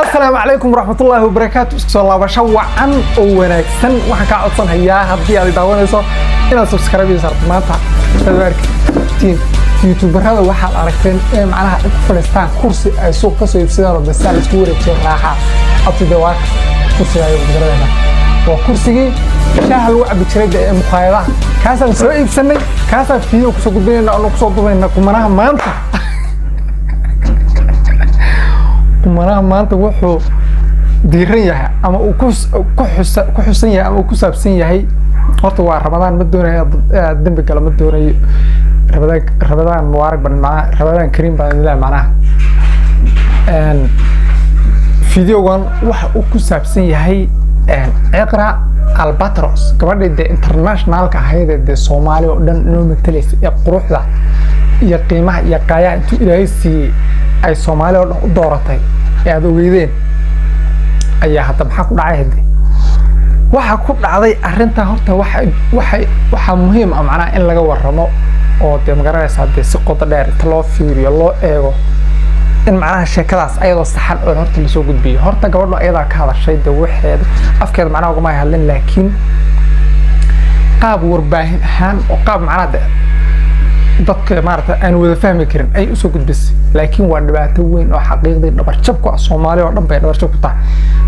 السلام عليكم ورحمة الله وبركاته. صلى الله وشوع عن ونكسن وحكا عطسن هيا هدي على داوانيسو إنا سبسكرايب يسارت مانتا تبارك تين يوتيوبر هذا واحد عرفتين إيه معناها فلسطين كرسي أي سوق كسو يبسيدارو بسالة كوري بسيط راحة أبتي دواك كرسي أيو بجرينا وكرسي شاها الوعب بجريد مقايضة كاسا نسوء يبسني كاسا فيديو كسو قدبيننا أنو كسو قدبيننا كماناها مانتا kumanaha maanta wuxuu diiran yahay ama uu ku xusan yahay ama uu ku saabsan yahay horta waa Ramadaan ma doonayo dambi kale ma doonayo Ramadaan mubarak ban macna Ramadaan kariim baan ilaa macna fiidiyogan waxa uu ku saabsan yahay Iqra Albatros gabadha internationalka ahayd ee Soomaaliya oo dhan inuu matalays ee quruxda iyo qiimaha iyo qaayaa intuu Ilaahay siiyay ay Soomaaliya oo dhan u dooratay ee aad ogeydeen ayaa hadda maxaa ku dhacay hadii waxa ku dhacday arinta horta waxa muhiim ah macna in laga warramo oo de magaranaysa hadii si qoto dheer loo fiiriyo loo eego in macnaha sheekadaas ayadoo saxan oo horta la soo gudbiyo horta gabadhu ayada ka hadashay de waxeed afkeed macnaha uga ma hadlin laakiin qaab warbaahin ahaan oo qaab macnaha dadka maarta aan wada fahmi karin ay u soo gudbisay laakiin waa dhibaato weyn oo xaqiiqdii dhabar jab ku ah Soomaaliya oo dhan bay dhabar jab ku tahay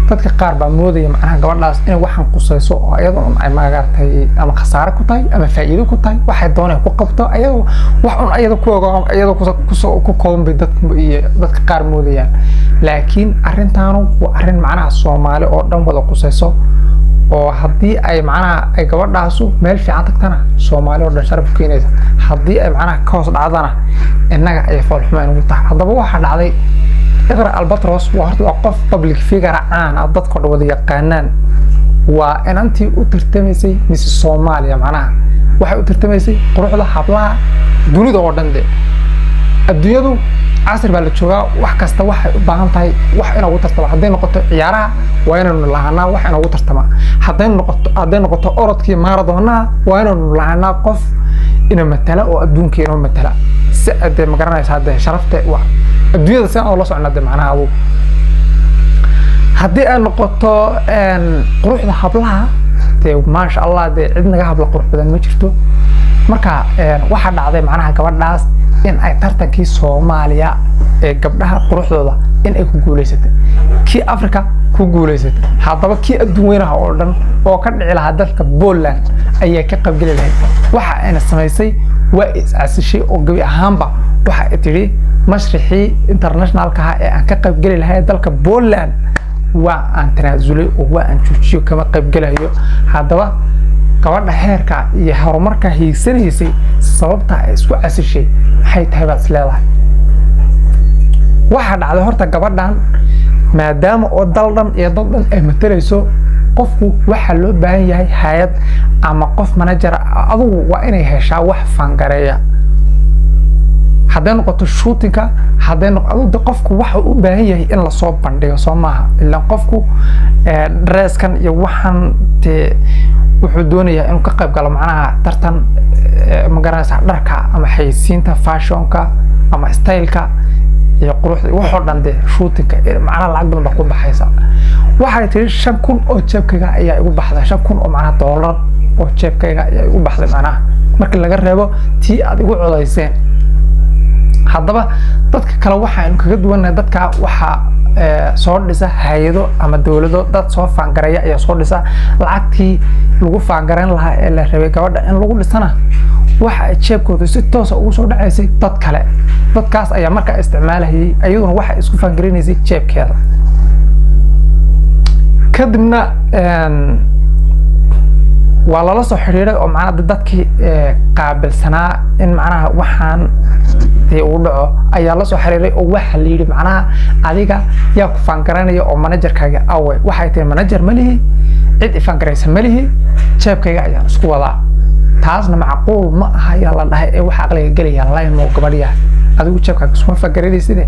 dadka qaar baa moodaya macnaha gabadhaas in waxan qusayso oo ayadoo ay maagaartay ama khasaare ku tahay ama faa'iido ku tahay waxay doonay ku qabto ayadoo wax un ayadoo ku ogaam ayadoo ku kooban bay dadka qaar moodayaan laakiin arintaanu waa arin macnaha Soomaali oo dhan wada qusayso oo hadii ay macnaha ay gabadhaasu meel fiican tagtana Soomaali oo dhan sharaf keenaysa hadii ay macnaha ka hoos dhacdana innaga ay falxumaan ugu tahay hadaba waxa dhacday Iqra Albatros waa horta qof public figure aan dadka wada yaqaanaan waa inantii u tartamaysay Miss Soomaaliya macnaha waxay u tartamaysay quruxda hablaha dunida oo dhan adduunyadu casr baa la joogaa wax kasta waxay u baahan tahay wax in ugu tartamo haday noqoto ciyaaraha waa inaynu lahaanaa wax in ugu tartama haday noqoto orodkii maaradoonaa waa inaynu lahaanaa qof ina matala oo adduunkeena matala si aad ma garanaysa haday sharafta wax adduunyada si aan la soconaa macnaha abu haddii ay noqoto quruxda hablaha ma sha Allah cid naga habla qurux badan ma jirto marka waxa dhacday macnaha gabadhaas in ay tartankii Soomaaliya ee gabdhaha quruxdooda in ay ku guuleysatay kii Afrika ku guuleysatay hadaba kii adduunweynaha oo dhan oo ka dhici lahaa dalka Poland ayaa ka qayb gali lahayd waxa ay samaysay waa is-aasishay oo gabi ahaanba waxa ay tiri mashraxii internationalka ah ee aan ka qayb gali lahayd dalka Poland waa aan tanaasulay oo waa aan joojiyo kama qayb galayo hadaba gabadha heerka iyo horumarka hiigsanaysay sababta ay isku asishay waxay tahay baad leedahay waxa dhacday horta gabadhan maadaama oo daldan iyo daldan ay matalayso qofku waxa loo baahan yahay hay'ad ama qof manager adigu waa inay heshaa wax fangareeya haddii noqoto shootinga haddii noqoto qofku waxa uu baahan yahay in la soo bandhigo Soomaha illa qofku dresskan iyo waxan wuxuu doonayaa inuu ka qayb galo macnaha tartan ma garanaysa dharka ama xayisiinta fashionka ama styleka iyo quruxda waxa dhan shootinga macnaha lacag badan ku baxaysa waxay tiri 5,000 oo jeebkayga ayaa igu baxday 5,000 oo macnaha dollar oo jeebkayga ayaa igu baxday macnaha marka laga reebo tii aad igu codayseen hadaba dadka kale waxaan kaga duwanahay dadka waxa soo dhisa hay'ado ama dawlado dad soo fangareeya ayaa soo dhisa lacagtii lagu fangareyn lahaa ee la rabay gabadha in lagu dhisana waxa ay jeebkooda si toos ah ugu soo dhacaysay dad kale dadkaas ayaa marka isticmaalayay ayaduna waxa isku fangareynayay jeebkeeda kadibna waa la soo xiriiray oo macnaha dadkii qaabilsanaa in macnaha waxaan uu dhaco ayaa la soo xiriiray oo waxa la yiri macnaha adiga yaa ku fangareynaya oo managerkaaga away waxay tahay manager malihi cid fangareysan malihi jeebkayga ayaa isku wadaa taasna macquul ma aha yaa la dhahay ee waxa aqliga galaya laymo gabadhiya adigu jeebkaaga isku fangareynaysid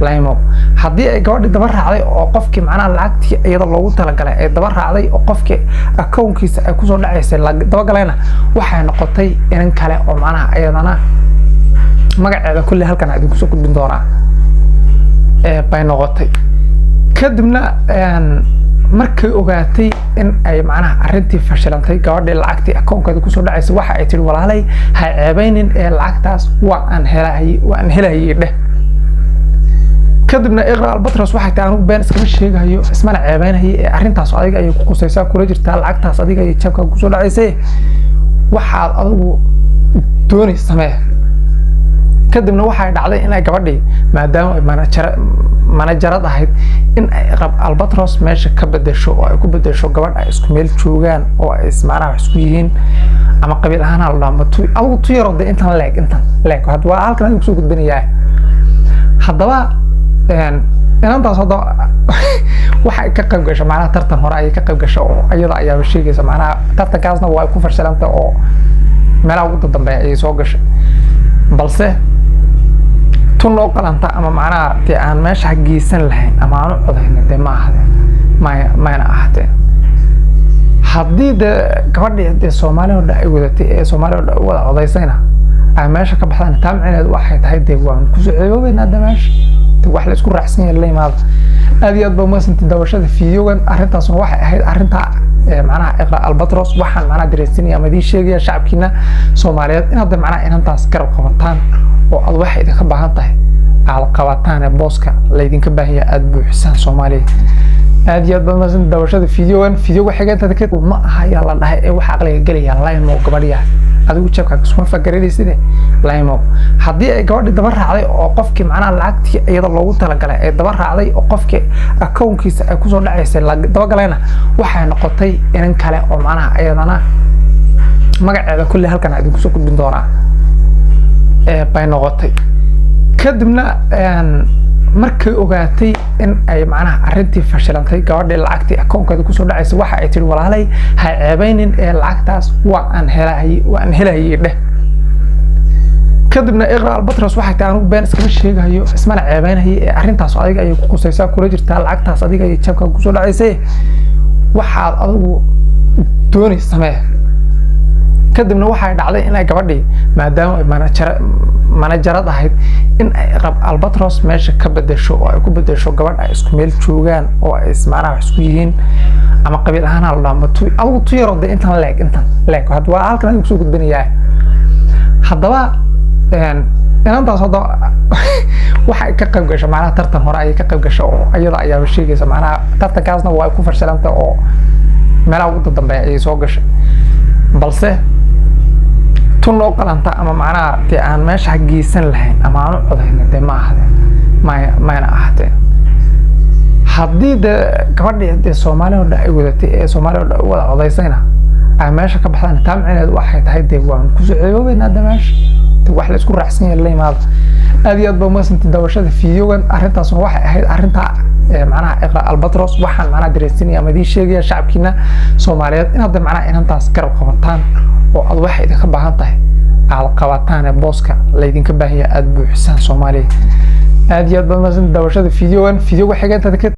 laymo haddii ay gabadhi daba raacday oo qofkii macnaha lacagtii iyada loogu talagalay ay daba raacday oo qofkii accountkiisa ay ku soo dhacaysay daba galayna waxay noqotay in kale oo macnaha ayadana magaceeda kulli halkan aad ku soo gudbin doonaa bay noqotay kadibna markay ogaatay in ay macnaha arrintii fashilantay gabadhii lacagtii akoonkeeda kusoo dhacaysa waxa ay tiri walaalay ha ceebaynin ee lacagtaas waan helayay dheh. kadibna iqra albatros waxay tahay anigu been iskama sheegayo ismana ceebaynayay ee arrintaas adiga ayay ku qusaysaa kula jirtaa lacagtaas adiga ay jabka kusoo dhacaysay waxaad adigu dooni samee. kadibna waxay dhacday in ay gabadhii maadaama ay manajarad ahayd in ay iqra albatros meesha ka bedesho oo ay ku bedesho gabadh ay isku meel joogaan oo ay ismaanaha wax isku yihiin ama qabiil ahaan la dhaamo adigu tu yaro de intan leeg hadda waa halkan adigu soo gudbinayaa. haddaba inantaas hadda waxay ka qayb gashay macnaha tartan hore ayay ka qayb gashay oo iyada ayaaba sheegaysa macnaha tartankaasna waa ku fashilantay oo meelaha ugu dambeeya ayay soo gashay balse tun loo qalanta ama macnaha dee aan meesha geysan lahayn ama aan u codayna dee ma ahde mayna ahaatee haddii dee gabadhii dee Soomaaliya oo dhan ay wadatay ee Soomaaliya oo dhan wada codaysayna ay meesha ka baxdaan taa micneheedu waxay tahay dee waan ku soo ceeboobaynaa dee meesha wax la isku raacsan yahay la yimaado. aad iyo aad baa umahadsantihiin daawashada fiidiyogan arrintaasna waxay ahayd arrinta macnaha iqra albatros waxaan macnaha dareensinaya ama idin sheegaya shacabkiina Soomaaliyeed inaad macnaha inantaas garab qabataan oo aad wax idinka baahan tahay aad qabataan ee booska la idinka baahan yahay aad buuxisaan Soomaaliya. aad iyo aad baa umahadsantihiin daawashada fiidiyogan xigeentada ka ma aha yaa la dhahay ee waxa aqliga galaya laymo gabadhiya adigu jabka isma fakaraysid laymo haddii ay gabadhi daba raacday oo qofkii macnaha lacagtii iyada loogu talagalay ay daba raacday oo qofkii akoonkiisa ay kusoo dhacaysay la daba galayna waxay noqotay in kale oo macnaha iyadana magaceeda kulli halkan idinku soo gudbin doonaa bay noqotay. kadibna markay ogaatay in ay macnaha arrintii fashilantay gabadhii lacagtii akoonkeeda kusoo dhacaysa waxa ay tiri walaalay ha ceebaynin ee lacagtaas waan helayay dheh. kadibna iqra albatros waxay tahay anigu been iskama sheegayo ismana ceebaynayay ee arrintaas adiga ayay ku qusaysaa kula jirtaa lacagtaas adiga ay jabka kusoo dhacaysay waxaad adigu dooni samee. kadibna waxay dhacday in ay gabadhii maadaama ay manajarad ahayd in ay iqra albatros meesha ka bedesho oo ay ku bedesho gabadh ay isku meel joogaan oo ay ismaanaha wax isku yihiin ama qabiil ahaan la dhaamo adigu tu yaro de intan leeg hadda waa halkan adigu soo gudbinayaa. haddaba inantaas hadda waxay ka qayb gashay macnaha tartan hore ayay ka qayb gashay oo iyada ayaaba sheegaysa macnaha tartankaasna waa ku fashilantay oo meelaha ugu dambeeya ayay soo gashay balse tun loo qalanta ama macnaha dee aan meesha geysan lahayn ama aan u codayna dee ma ahde mayna ahaatee haddii dee gabadhii dee Soomaaliya oo dhan ay wadatay ee Soomaaliya oo dhan wada codaysayna ay meesha ka baxdaan taa micneheedu waxay tahay dee waan ku soo ceeboobaynaa dee meesha wax la isku raacsan yahay la yimaado. aad iyo aad baa umahadsantihiin daawashada fiidiyogan arrintaasna waxay ahayd arrinta macnaha iqra albatros waxaan macnaha dareensinaya ama idin sheegaya shacabkiina Soomaaliyeed inaad macnaha inantaas garab qabataan oo aad wax idinka baahan tahay aad qabataan ee booska la idinka baahan yahay aad buuxisaan Soomaaliya. aad iyo aad baa umahadsantihiin daawashada fiidiyogan xigeentada